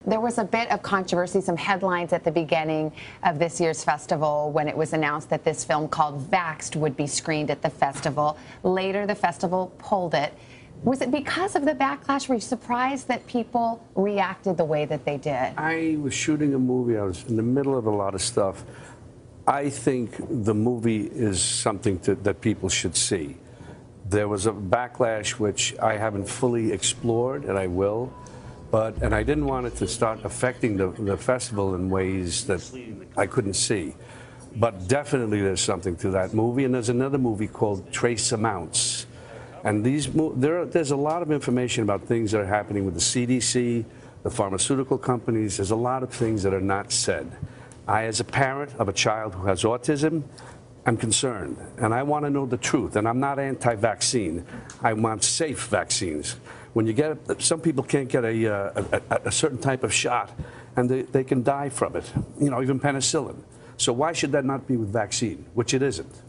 There was a bit of controversy, some headlines at the beginning of this year's festival when it was announced that this film called Vaxxed would be screened at the festival. Later, the festival pulled it. Was it because of the backlash? Were you surprised that people reacted the way that they did? I was shooting a movie. I was in the middle of a lot of stuff. I think the movie is something that people should see. There was a backlash which I haven't fully explored, and I will. And I didn't want it to start affecting the festival in ways that I couldn't see. But definitely there's something to that movie. And there's another movie called Trace Amounts. And there's a lot of information about things that are happening with the CDC, the pharmaceutical companies. There's a lot of things that are not said. I, as a parent of a child who has autism, I'm concerned, and I want to know the truth. And I'm not anti-vaccine. I want safe vaccines. When you get, some people can't get a certain type of shot, and they can die from it. You know, even penicillin. So why should that not be with vaccine, which it isn't?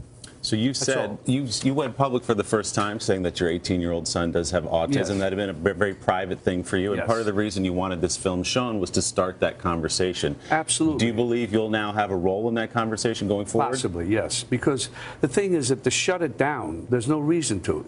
So you said you went public for the first time saying that your 18-year-old son does have autism. Yes. That had been a very private thing for you. And yes. Part of the reason you wanted this film shown was to start that conversation. Absolutely. Do you believe you'll now have a role in that conversation going forward? Possibly, yes. Because the thing is that to shut it down, there's no reason to.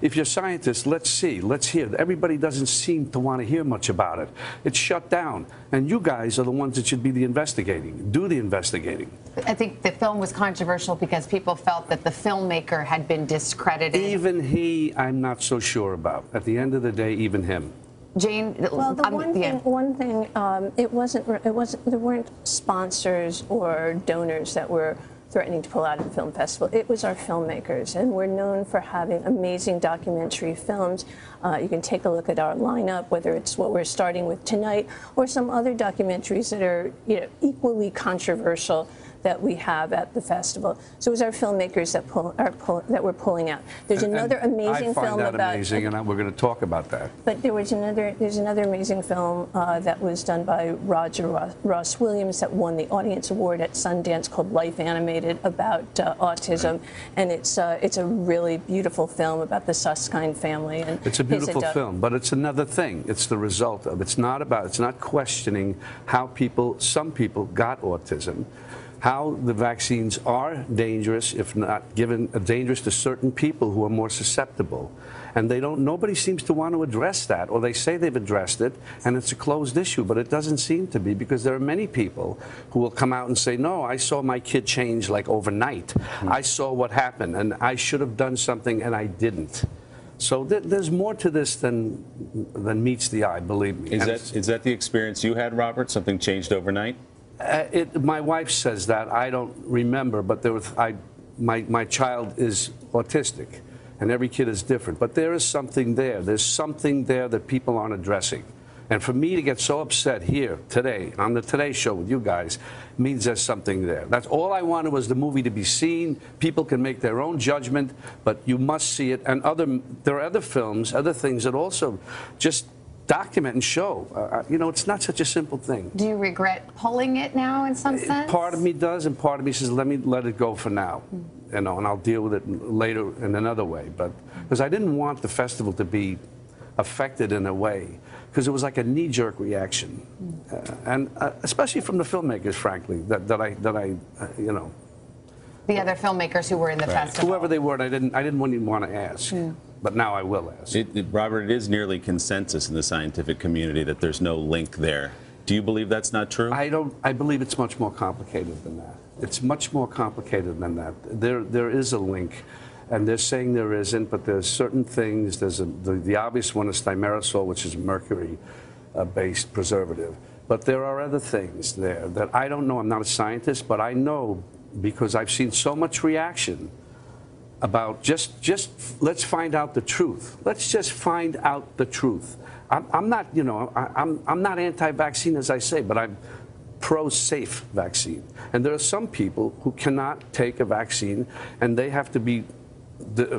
If you're scientists, let's see, let's hear. Everybody doesn't seem to want to hear much about it. It's shut down. And you guys are the ones that should be the investigating. Do the investigating. I think the film was controversial because people felt that the filmmaker had been discredited. Even he, I'm not so sure about. At the end of the day, even him. Jane, well, the one thing, there weren't sponsors or donors that were threatening to pull out of the film festival. It was our filmmakers, and we're known for having amazing documentary films. You can take a look at our lineup, whether it's what we're starting with tonight or some other documentaries that are, you know, equally controversial that we have at the festival. So it was our filmmakers that were pulling out. There's another amazing film about. I find that amazing, and we're going to talk about that. But there's another amazing film that was done by Ross Williams that won the Audience Award at Sundance called Life Animated about autism, and it's a really beautiful film about the Susskind family. And it's a beautiful film, but it's another thing. It's the result of. It's not questioning how some people got autism. How the vaccines are dangerous, if not dangerous to certain people who are more susceptible. And nobody seems to want to address that, or they say they've addressed it, and it's a closed issue, but it doesn't seem to be, because there are many people who will come out and say, no, I saw my kid change like overnight. Mm-hmm. I saw what happened, and I should have done something, and I didn't. So there's more to this than meets the eye, believe me. Is that the experience you had, Robert? Something changed overnight? My wife says that. I don't remember, but my child is autistic, and every kid is different. But there is something there. There's something there that people aren't addressing. And for me to get so upset here today, on the Today Show with you guys, means there's something there. That's all I wanted, was the movie to be seen. People can make their own judgment, but you must see it. And there are other films, other things that also just document and show. You know, it's not such a simple thing. Do you regret pulling it now in some sense? Part of me does, and part of me says, let it go for now. You know, and I'll deal with it later in another way. But because I didn't want the festival to be affected in a way, because it was like a knee-jerk reaction, and especially from the filmmakers, frankly, that I you know. The other filmmakers who were in the festival. Whoever they were, I didn't even want to ask. Yeah. But now I will ask. Robert, it is nearly consensus in the scientific community that there's no link there. Do you believe that's not true? I believe it's much more complicated than that. It's much more complicated than that. There is a link, and they're saying there isn't, but there's certain things. The obvious one is thimerosal, which is mercury-based preservative. But there are other things there that I don't know. I'm not a scientist, but I know because I've seen so much reaction about just let's find out the truth. Let's just find out the truth. I'm not, you know, I'm not anti-vaccine, as I say, but I'm pro-safe vaccine. And there are some people who cannot take a vaccine, and they have to be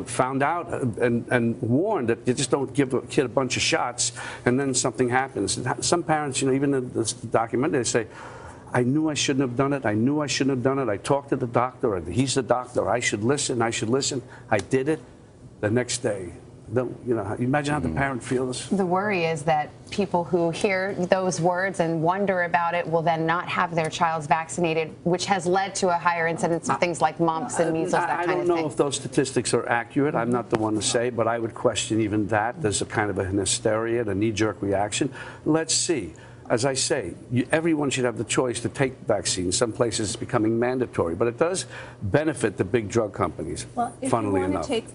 found out and warned that you just don't give a kid a bunch of shots and then something happens. Some parents, you know, even in this documentary, they say, I knew I shouldn't have done it. I knew I shouldn't have done it. I talked to the doctor, or he's the doctor. I should listen. I should listen. I did it. The next day, You know, imagine how the parent feels. The worry is that people who hear those words and wonder about it will then not have their child vaccinated, which has led to a higher incidence of things like mumps and measles, that kind of thing. I don't know if those statistics are accurate. I'm not the one to say, but I would question even that. There's a kind of an hysteria, a knee-jerk reaction. Let's see. As I say, everyone should have the choice to take vaccines. Some places it's becoming mandatory, but it does benefit the big drug companies, Well, if funnily you want enough. to take